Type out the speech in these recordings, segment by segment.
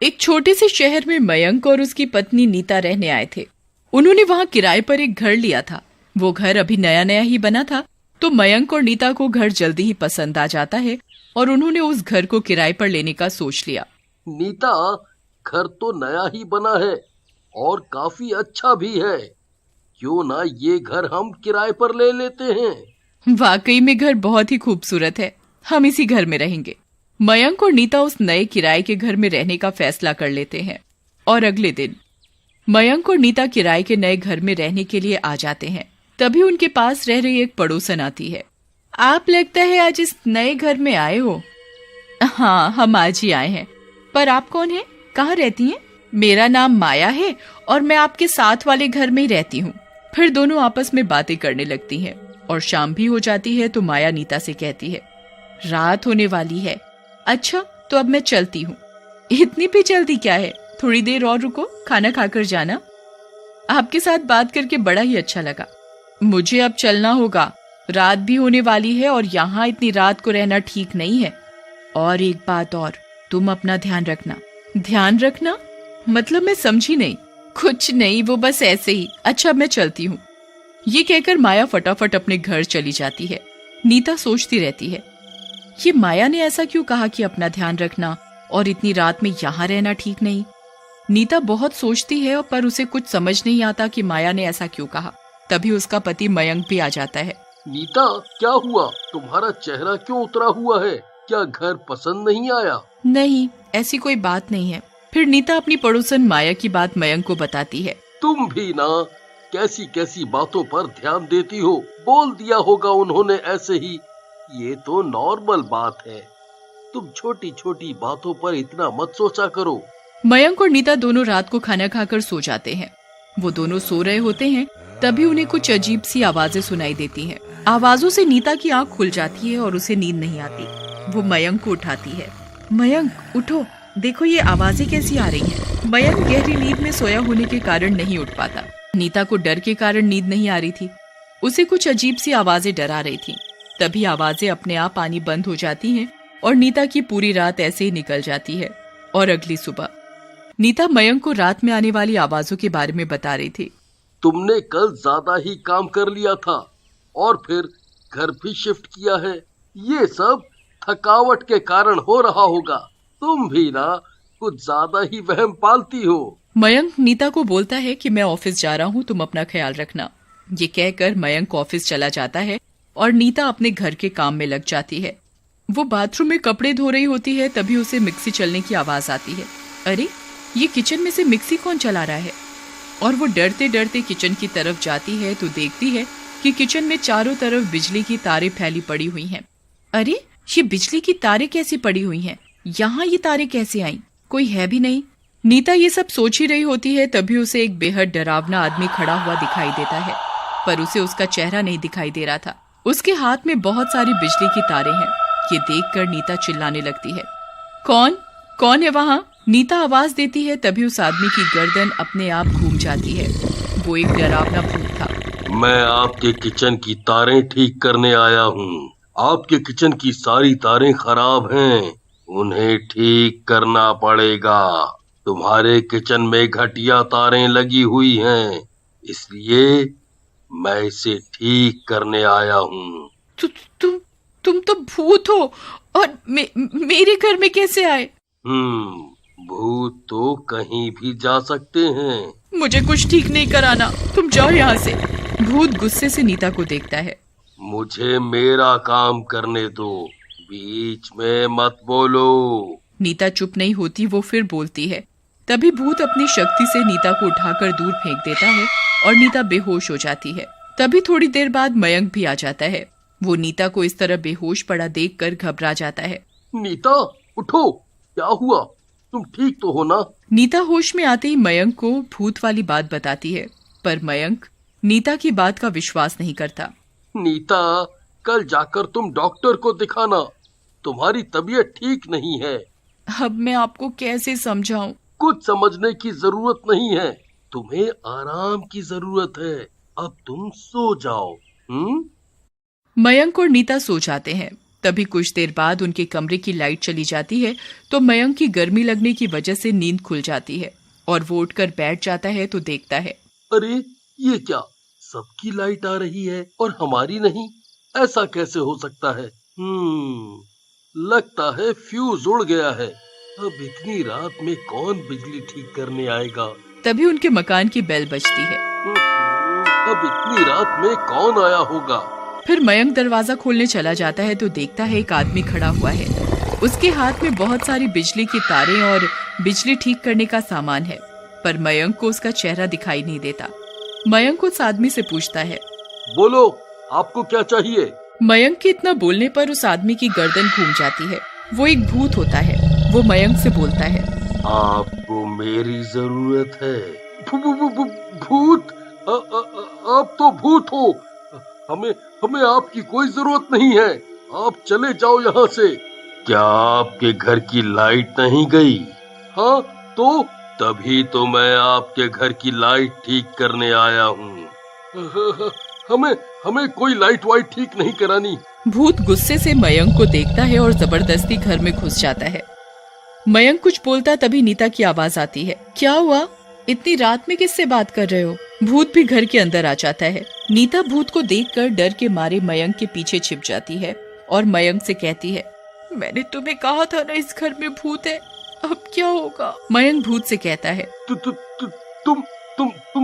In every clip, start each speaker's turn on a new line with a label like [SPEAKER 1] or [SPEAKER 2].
[SPEAKER 1] एक छोटे से शहर में मयंक और उसकी पत्नी नीता रहने आए थे। उन्होंने वहां किराए पर एक घर लिया था। वो घर अभी नया नया ही बना था, तो मयंक और नीता को घर जल्दी ही पसंद आ जाता है और उन्होंने उस घर को किराए पर लेने का सोच लिया।
[SPEAKER 2] नीता, घर तो नया ही बना है और काफी अच्छा भी है। क्यों ना ये घर हम किराए पर ले लेते हैं।
[SPEAKER 1] वाकई में घर बहुत ही खूबसूरत है, हम इसी घर में रहेंगे। मयंक और नीता उस नए किराए के घर में रहने का फैसला कर लेते हैं और अगले दिन मयंक और नीता किराए के नए घर में रहने के लिए आ जाते हैं। तभी उनके पास रह रही एक पड़ोसन आती है। आप लगता है आज इस नए घर में आए हो? हाँ, हम आज ही आए हैं। पर आप कौन हैं? कहाँ रहती हैं? मेरा नाम माया है और मैं आपके साथ वाले घर में ही रहती हूँ। फिर दोनों आपस में बातें करने लगती हैं और शाम भी हो जाती है तो माया नीता से कहती है, रात होने वाली है। अच्छा, तो अब मैं चलती हूँ। इतनी भी जल्दी क्या है? थोड़ी देर और रुको, खाना खाकर जाना। आपके साथ बात करके बड़ा ही अच्छा लगा। मुझे अब चलना होगा, रात भी होने वाली है और यहाँ इतनी रात को रहना ठीक नहीं है। और एक बात और, तुम अपना ध्यान रखना। ध्यान रखना मतलब मैं समझी नहीं। कुछ नहीं, वो बस ऐसे ही। अच्छा, अब मैं चलती हूँ। ये कहकर माया फटाफट अपने घर चली जाती है। नीता सोचती रहती है, ये माया ने ऐसा क्यों कहा कि अपना ध्यान रखना और इतनी रात में यहाँ रहना ठीक नहीं। नीता बहुत सोचती है पर उसे कुछ समझ नहीं आता कि माया ने ऐसा क्यों कहा। तभी उसका पति मयंक भी आ जाता है।
[SPEAKER 2] नीता, क्या हुआ? तुम्हारा चेहरा क्यों उतरा हुआ है? क्या घर पसंद नहीं आया?
[SPEAKER 1] नहीं, ऐसी कोई बात नहीं है। फिर नीता अपनी पड़ोसन माया की बात मयंक को बताती है।
[SPEAKER 2] तुम भी ना कैसी कैसी बातों पर ध्यान देती हो। बोल दिया होगा उन्होंने ऐसे ही। ये तो नॉर्मल बात है। तुम छोटी छोटी बातों पर इतना मत सोचा करो।
[SPEAKER 1] मयंक और नीता दोनों रात को खाना खाकर सो जाते हैं। वो दोनों सो रहे होते हैं, तभी उन्हें कुछ अजीब सी आवाजें सुनाई देती हैं। आवाजों से नीता की आंख खुल जाती है और उसे नींद नहीं आती। वो मयंक को उठाती है। मयंक, उठो, देखो ये आवाजें कैसी आ रही हैं। मयंक गहरी नींद में सोया होने के कारण नहीं उठ पाता। नीता को डर के कारण नींद नहीं आ रही थी। उसे कुछ अजीब सी आवाजें डरा रही थी। तभी आवाजें अपने आप आनी बंद हो जाती हैं और नीता की पूरी रात ऐसे ही निकल जाती है। और अगली सुबह नीता मयंक को रात में आने वाली आवाजों के बारे में बता रही थी।
[SPEAKER 2] तुमने कल ज्यादा ही काम कर लिया था और फिर घर भी शिफ्ट किया है। ये सब थकावट के कारण हो रहा होगा। तुम भी ना कुछ ज्यादा ही वहम पालती हो।
[SPEAKER 1] मयंक नीता को बोलता है कि मैं ऑफिस जा रहा हूँ, तुम अपना ख्याल रखना। ये कहकर मयंक ऑफिस चला जाता है और नीता अपने घर के काम में लग जाती है। वो बाथरूम में कपड़े धो रही होती है, तभी उसे मिक्सी चलने की आवाज आती है। अरे, ये किचन में से मिक्सी कौन चला रहा है? और वो डरते डरते किचन की तरफ जाती है तो देखती है कि किचन में चारों तरफ बिजली की तारें फैली पड़ी हुई हैं। अरे, ये बिजली की तारें कैसी पड़ी हुई हैं? यहाँ ये तारें कैसे आईं? कोई है भी नहीं। नीता ये सब सोच ही रही होती है, तभी उसे एक बेहद डरावना आदमी खड़ा हुआ दिखाई देता है, पर उसे उसका चेहरा नहीं दिखाई दे रहा था। उसके हाथ में बहुत सारी बिजली की तारें हैं। ये देखकर नीता चिल्लाने लगती है, कौन कौन है वहाँ? नीता आवाज देती है, तभी उस आदमी की गर्दन अपने आप घूम जाती है। वो एक डरावना भूत था।
[SPEAKER 2] मैं आपके किचन की तारें ठीक करने आया हूँ। आपके किचन की सारी तारें खराब हैं, उन्हें ठीक करना पड़ेगा। तुम्हारे किचन में घटिया तारें लगी हुई हैं, इसलिए मैं इसे ठीक करने आया हूँ।
[SPEAKER 1] तुम तो भूत हो और मेरे घर में कैसे आए?
[SPEAKER 2] भूत तो कहीं भी जा सकते हैं।
[SPEAKER 1] मुझे कुछ ठीक नहीं कराना, तुम जाओ यहाँ से। भूत गुस्से से नीता को देखता है।
[SPEAKER 2] मुझे मेरा काम करने दो, बीच में मत बोलो।
[SPEAKER 1] नीता चुप नहीं होती, वो फिर बोलती है। तभी भूत अपनी शक्ति से नीता को उठाकर दूर फेंक देता है और नीता बेहोश हो जाती है। तभी थोड़ी देर बाद मयंक भी आ जाता है। वो नीता को इस तरह बेहोश पड़ा देखकर घबरा जाता है।
[SPEAKER 2] नीता, उठो, क्या हुआ? तुम ठीक तो हो ना?
[SPEAKER 1] नीता होश में आते ही मयंक को भूत वाली बात बताती है, पर मयंक नीता की बात का विश्वास नहीं करता।
[SPEAKER 2] नीता, कल जाकर तुम डॉक्टर को दिखाना, तुम्हारी तबीयत ठीक नहीं है।
[SPEAKER 1] अब मैं आपको कैसे समझाऊं?
[SPEAKER 2] कुछ समझने की जरूरत नहीं है, तुम्हें आराम की जरूरत है। अब तुम सो जाओ।
[SPEAKER 1] मयंक और नीता सो जाते हैं। तभी कुछ देर बाद उनके कमरे की लाइट चली जाती है तो मयंक की गर्मी लगने की वजह से नींद खुल जाती है और वो उठकर बैठ जाता है तो देखता है,
[SPEAKER 2] अरे ये क्या, सबकी लाइट आ रही है और हमारी नहीं? ऐसा कैसे हो सकता है? लगता है फ्यूज उड़ गया है। अब इतनी रात में कौन बिजली ठीक करने आएगा?
[SPEAKER 1] तभी उनके मकान की बेल बजती है।
[SPEAKER 2] अब इतनी रात में कौन आया होगा?
[SPEAKER 1] फिर मयंक दरवाजा खोलने चला जाता है तो देखता है एक आदमी खड़ा हुआ है। उसके हाथ में बहुत सारी बिजली की तारें और बिजली ठीक करने का सामान है, पर मयंक को उसका चेहरा दिखाई नहीं देता। मयंक उस आदमी से पूछता है,
[SPEAKER 2] बोलो, आपको क्या चाहिए?
[SPEAKER 1] मयंक के इतना बोलने पर उस आदमी की गर्दन घूम जाती है। वो एक भूत होता है। वो मयंक से बोलता है,
[SPEAKER 2] आपको मेरी जरूरत है। भूत? आप तो भूत हो। हमें आपकी कोई जरूरत नहीं है। आप चले जाओ यहाँ से। क्या आपके घर की लाइट नहीं गई? हाँ तो? तभी तो मैं आपके घर की लाइट ठीक करने आया हूँ। हमें कोई लाइट वाइट ठीक नहीं करानी।
[SPEAKER 1] भूत गुस्से से मयंक को देखता है और जबरदस्ती घर में घुस जाता है। मयंक कुछ बोलता तभी नीता की आवाज आती है, क्या हुआ? इतनी रात में किससे बात कर रहे हो? भूत भी घर के अंदर आ जाता है। नीता भूत को देखकर डर के मारे मयंक के पीछे छिप जाती है और मयंक से कहती है, मैंने तुम्हें कहा था ना इस घर में भूत है, अब क्या होगा? मयंक भूत से कहता है,
[SPEAKER 2] तुम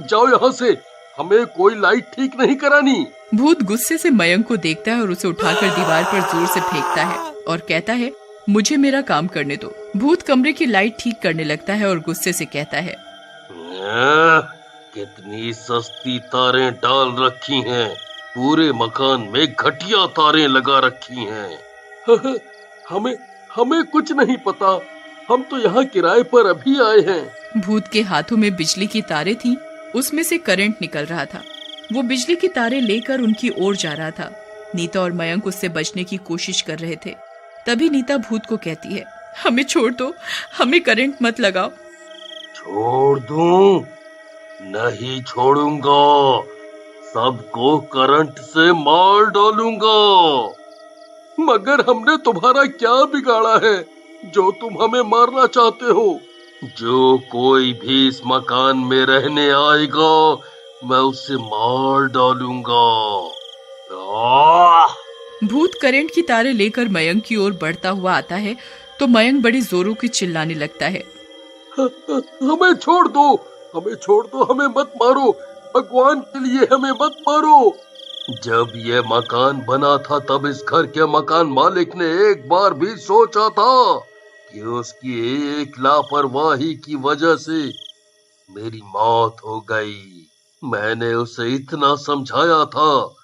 [SPEAKER 2] जाओ यहाँ से, हमें कोई लाइट ठीक नहीं करानी।
[SPEAKER 1] भूत गुस्से से मयंक को देखता है और उसे उठाकर दीवार पर जोर से फेंकता है और कहता है, मुझे मेरा काम करने दो। भूत कमरे की लाइट ठीक करने लगता है और गुस्से से कहता है,
[SPEAKER 2] कितनी सस्ती तारें डाल रखी हैं, पूरे मकान में घटिया तारें लगा रखी हैं। हमें कुछ नहीं पता, हम तो यहाँ किराए पर अभी आए हैं।
[SPEAKER 1] भूत के हाथों में बिजली की तारें थी, उसमें से करंट निकल रहा था। वो बिजली की तारें लेकर उनकी ओर जा रहा था। नीता और मयंक उससे बचने की कोशिश कर रहे थे। तभी नीता भूत को कहती है, हमें छोड़ दो, हमें करंट मत लगाओ।
[SPEAKER 2] छोड़ दूं? नहीं छोड़ूंगा, सबको करंट से मार डालूंगा। मगर हमने तुम्हारा क्या बिगाड़ा है जो तुम हमें मारना चाहते हो? जो कोई भी इस मकान में रहने आएगा मैं उसे मार डालूंगा।
[SPEAKER 1] भूत करंट की तारें लेकर मयंक की ओर बढ़ता हुआ आता है तो मयंक बड़ी जोरों की चिल्लाने लगता है,
[SPEAKER 2] हमें छोड़ दो, हमें छोड़ दो, हमें मत मारो, भगवान के लिए हमें मत मारो। जब ये मकान बना था तब इस घर के मकान मालिक ने एक बार भी सोचा था कि उसकी एक लापरवाही की वजह से मेरी मौत हो गई। मैंने उसे इतना समझाया था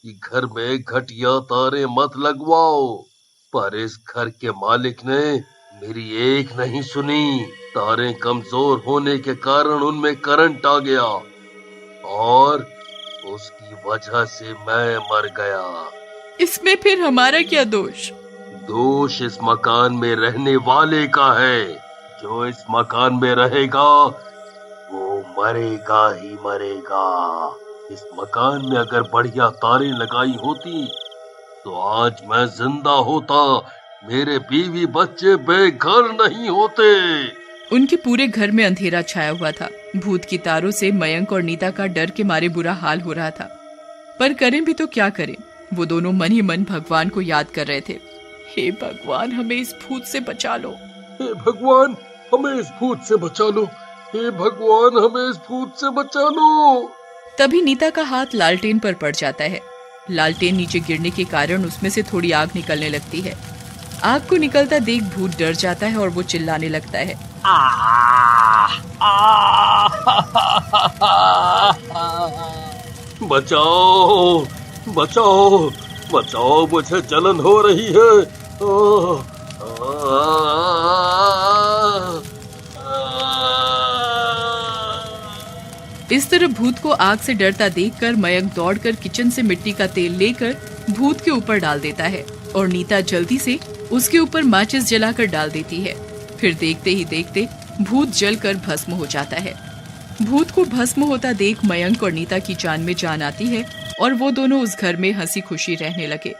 [SPEAKER 2] कि घर में घटिया तारे मत लगवाओ, पर इस घर के मालिक ने मेरी एक नहीं सुनी। तारें कमजोर होने के कारण उनमें करंट आ गया और उसकी वजह से मैं मर गया।
[SPEAKER 1] इसमें फिर हमारा क्या दोष?
[SPEAKER 2] दोष इस मकान में रहने वाले का है। जो इस मकान में रहेगा वो मरेगा ही मरेगा। इस मकान में अगर बढ़िया तारें लगाई होती तो आज मैं जिंदा होता, मेरे बीवी बच्चे बेघर नहीं होते।
[SPEAKER 1] उनके पूरे घर में अंधेरा छाया हुआ था। भूत की तारों से मयंक और नीता का डर के मारे बुरा हाल हो रहा था, पर करें भी तो क्या करें? वो दोनों मन ही मन भगवान को याद कर रहे थे। हे भगवान, हमें इस भूत से बचा लो।
[SPEAKER 2] हे भगवान, हमें इस भूत से बचा लो। हे भगवान, हमें इस भूत से बचा लो।
[SPEAKER 1] तभी नीता का हाथ लालटेन पर पड़ जाता है। लालटेन नीचे गिरने के कारण उसमें से थोड़ी आग निकलने लगती है। आग को निकलता देख भूत डर जाता है और वो चिल्लाने लगता है,
[SPEAKER 2] बचाओ बचाओ बचाओ, मुझे जलन हो रही है।
[SPEAKER 1] इस तरह भूत को आग से डरता देखकर मयंक दौड़कर किचन से मिट्टी का तेल लेकर भूत के ऊपर डाल देता है और नीता जल्दी से उसके ऊपर माचिस जलाकर डाल देती है। फिर देखते ही देखते भूत जलकर भस्म हो जाता है। भूत को भस्म होता देख मयंक और नीता की जान में जान आती है और वो दोनों उस घर में हंसी खुशी रहने लगे।